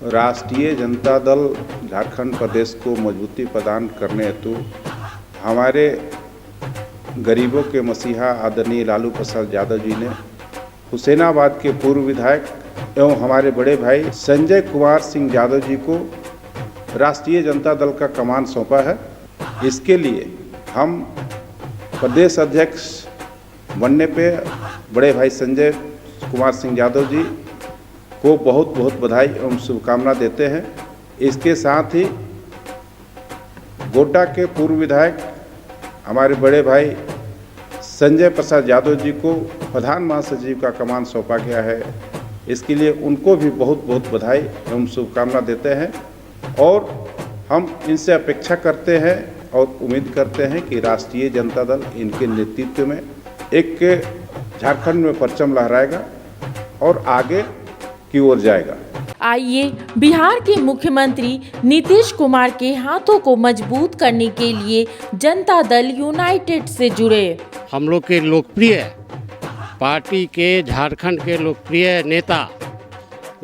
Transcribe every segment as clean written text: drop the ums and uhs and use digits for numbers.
राष्ट्रीय जनता दल झारखंड प्रदेश को मजबूती प्रदान करने हेतु हमारे गरीबों के मसीहा आदरणीय लालू प्रसाद यादव जी ने हुसैनाबाद के पूर्व विधायक एवं हमारे बड़े भाई संजय कुमार सिंह यादव जी को राष्ट्रीय जनता दल का कमान सौंपा है। इसके लिए हम प्रदेश अध्यक्ष बनने पे बड़े भाई संजय कुमार सिंह यादव जी को बहुत बहुत बधाई एवं शुभकामना देते हैं। इसके साथ ही गोड्डा के पूर्व विधायक हमारे बड़े भाई संजय प्रसाद यादव जी को प्रधान महासचिव का कमान सौंपा गया है। इसके लिए उनको भी बहुत बहुत बधाई एवं शुभकामना देते हैं और हम इनसे अपेक्षा करते हैं और उम्मीद करते हैं कि राष्ट्रीय जनता दल इनके नेतृत्व में एक झारखंड में परचम लहराएगा और आगे की ओर जाएगा। आइए बिहार के मुख्यमंत्री नीतीश कुमार के हाथों को मजबूत करने के लिए जनता दल यूनाइटेड से जुड़े। हम लोग के लोकप्रिय पार्टी के झारखंड के लोकप्रिय नेता,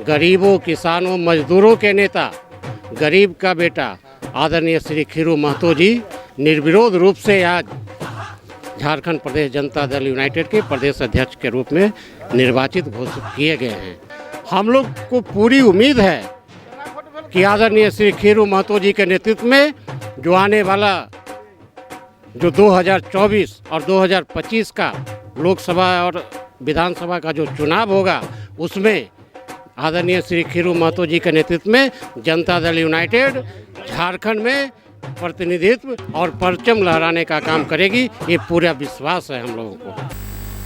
गरीबों, किसानों, मजदूरों के नेता, गरीब का बेटा आदरणीय श्री खीरू महतो जी निर्विरोध रूप से आज झारखंड प्रदेश जनता दल यूनाइटेड के प्रदेश अध्यक्ष के रूप में निर्वाचित घोषित किए गए हैं। हम लोग को पूरी उम्मीद है कि आदरणीय श्री खीरू महतो जी के नेतृत्व में जो आने वाला जो 2024 और 2025 का लोकसभा और विधानसभा का जो चुनाव होगा उसमें आदरणीय श्री खीरू महतो जी के नेतृत्व में जनता दल यूनाइटेड झारखंड में प्रतिनिधित्व और परचम लहराने का काम करेगी। ये पूरा विश्वास है हम लोगों को।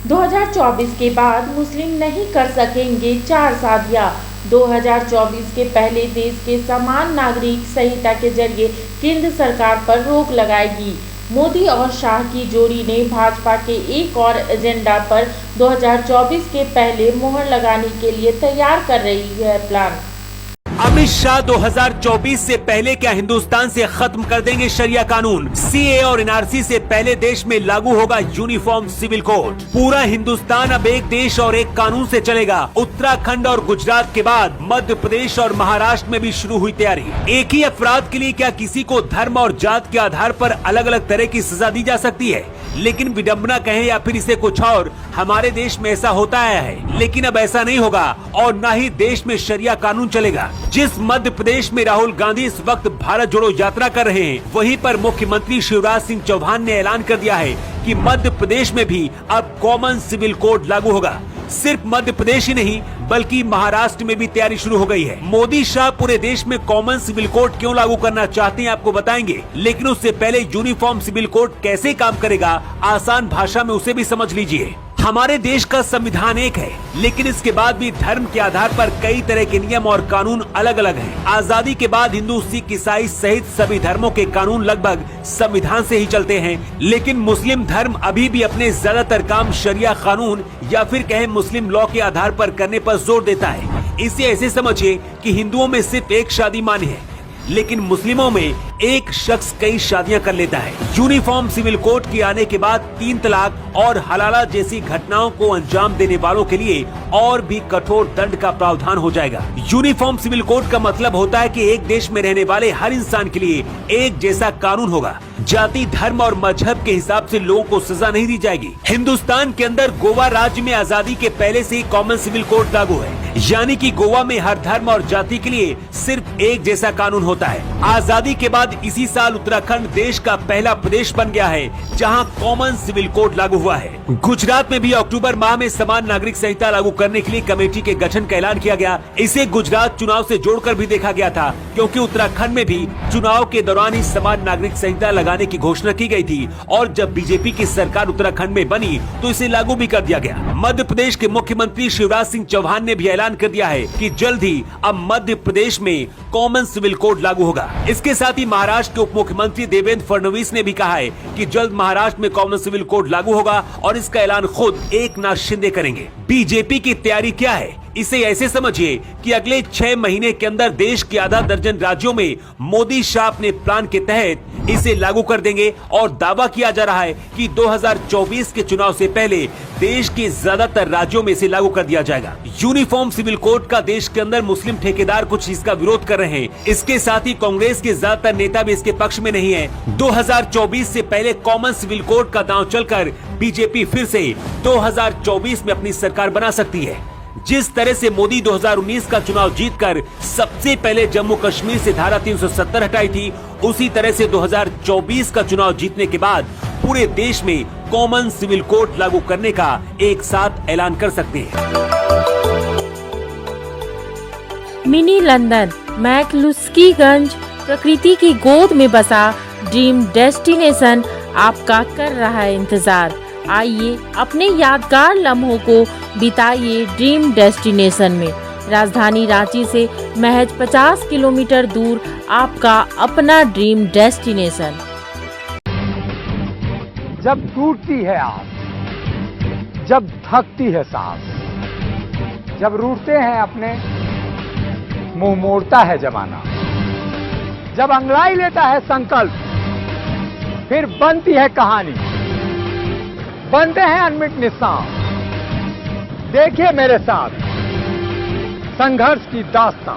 2024 के बाद मुस्लिम नहीं कर सकेंगे 4 शादियां। 2024 के पहले देश के समान नागरिक संहिता के जरिए केंद्र सरकार पर रोक लगाएगी। मोदी और शाह की जोड़ी ने भाजपा के एक और एजेंडा पर 2024 के पहले मोहर लगाने के लिए तैयार कर रही है प्लान। अमित शाह 2024 से पहले क्या हिंदुस्तान से खत्म कर देंगे शरिया कानून। सीए और एनआरसी से पहले देश में लागू होगा यूनिफॉर्म सिविल कोड। पूरा हिंदुस्तान अब एक देश और एक कानून से चलेगा। उत्तराखंड और गुजरात के बाद मध्य प्रदेश और महाराष्ट्र में भी शुरू हुई तैयारी। एक ही अपराध के लिए क्या किसी को धर्म और जात के आधार पर अलग अलग तरह की सजा दी जा सकती है? लेकिन विडंबना कहें या फिर इसे कुछ और, हमारे देश में ऐसा होता आया है, लेकिन अब ऐसा नहीं होगा और न ही देश में शरिया कानून चलेगा। जिस मध्य प्रदेश में राहुल गांधी इस वक्त भारत जोड़ो यात्रा कर रहे हैं, वहीं पर मुख्यमंत्री शिवराज सिंह चौहान ने ऐलान कर दिया है कि मध्य प्रदेश में भी अब कॉमन सिविल कोड लागू होगा। सिर्फ मध्य प्रदेश ही नहीं बल्कि महाराष्ट्र में भी तैयारी शुरू हो गई है। मोदी शाह पूरे देश में कॉमन सिविल कोड क्यों लागू करना चाहते हैं आपको बताएंगे, लेकिन उससे पहले यूनिफॉर्म सिविल कोड कैसे काम करेगा आसान भाषा में उसे भी समझ लीजिए। हमारे देश का संविधान एक है, लेकिन इसके बाद भी धर्म के आधार पर कई तरह के नियम और कानून अलग अलग हैं। आजादी के बाद हिंदू, सिख, ईसाई सहित सभी धर्मों के कानून लगभग संविधान से ही चलते हैं, लेकिन मुस्लिम धर्म अभी भी अपने ज्यादातर काम शरिया कानून या फिर कहें मुस्लिम लॉ के आधार पर करने पर जोर देता है। इसे ऐसे समझिए कि हिंदुओं में सिर्फ एक शादी मान्य है, लेकिन मुस्लिमों में एक शख्स कई शादियां कर लेता है। यूनिफॉर्म सिविल कोड के आने के बाद 3 तलाक और हलाला जैसी घटनाओं को अंजाम देने वालों के लिए और भी कठोर दंड का प्रावधान हो जाएगा। यूनिफॉर्म सिविल कोड का मतलब होता है कि एक देश में रहने वाले हर इंसान के लिए एक जैसा कानून होगा। जाति, धर्म और मजहब के हिसाब से लोगों को सजा नहीं दी जाएगी। हिंदुस्तान के अंदर गोवा राज्य में आजादी के पहले से ही कॉमन सिविल कोड लागू है, यानी कि गोवा में हर धर्म और जाति के लिए सिर्फ एक जैसा कानून होता है। आजादी के बाद इसी साल उत्तराखंड देश का पहला प्रदेश बन गया है जहां कॉमन सिविल कोड लागू हुआ है। गुजरात में भी अक्टूबर माह में समान नागरिक संहिता लागू करने के लिए कमेटी के गठन का ऐलान किया गया। इसे गुजरात चुनाव से जोड़कर भी देखा गया था, क्योंकि उत्तराखंड में भी चुनाव के दौरान ही समान नागरिक संहिता लगाने की घोषणा की गई थी और जब बीजेपी की सरकार उत्तराखंड में बनी तो इसे लागू भी कर दिया गया। मध्य प्रदेश के मुख्यमंत्री शिवराज सिंह चौहान ने भी ऐलान कर दिया है कि जल्द ही अब मध्य प्रदेश में कॉमन सिविल कोड लागू होगा। इसके साथ ही महाराष्ट्र के उप मुख्यमंत्री देवेंद्र फडणवीस ने भी कहा है कि जल्द महाराष्ट्र में कॉमन सिविल कोड लागू होगा और इसका ऐलान खुद एकनाथ शिंदे करेंगे। बीजेपी की तैयारी क्या है, इसे ऐसे समझिए कि अगले 6 महीने के अंदर देश के आधा दर्जन राज्यों में मोदी शाह अपने प्लान के तहत इसे लागू कर देंगे और दावा किया जा रहा है कि 2024 के चुनाव से पहले देश के ज्यादातर राज्यों में इसे लागू कर दिया जाएगा। यूनिफॉर्म सिविल कोड का देश के अंदर मुस्लिम ठेकेदार कुछ इसका विरोध कर रहे हैं। इसके साथ ही कांग्रेस के ज्यादातर नेता भी इसके पक्ष में नहीं है। 2024 से पहले कॉमन सिविल कोड का दांव चलकर बीजेपी फिर से 2024 में अपनी सरकार बना सकती है। जिस तरह से मोदी 2019 का चुनाव जीतकर सबसे पहले जम्मू कश्मीर से धारा 370 हटाई थी, उसी तरह से 2024 का चुनाव जीतने के बाद पूरे देश में कॉमन सिविल कोड लागू करने का एक साथ ऐलान कर सकते हैं। मिनी लंदन, मैक्लुस्कीगंज, प्रकृति की गोद में बसा ड्रीम डेस्टिनेशन आपका कर रहा है इंतजार। आइए अपने यादगार लम्हों को बिताइए ड्रीम डेस्टिनेशन में। राजधानी रांची से महज 50 किलोमीटर दूर आपका अपना ड्रीम डेस्टिनेशन। जब टूटती है आस, जब थकती है सांस, जब रूठते हैं अपने, मुंह मोड़ता है जमाना, जब अंगड़ाई लेता है संकल्प, फिर बनती है कहानी, बनते हैं अनमिट निशान। देखिए मेरे साथ संघर्ष की दास्तां।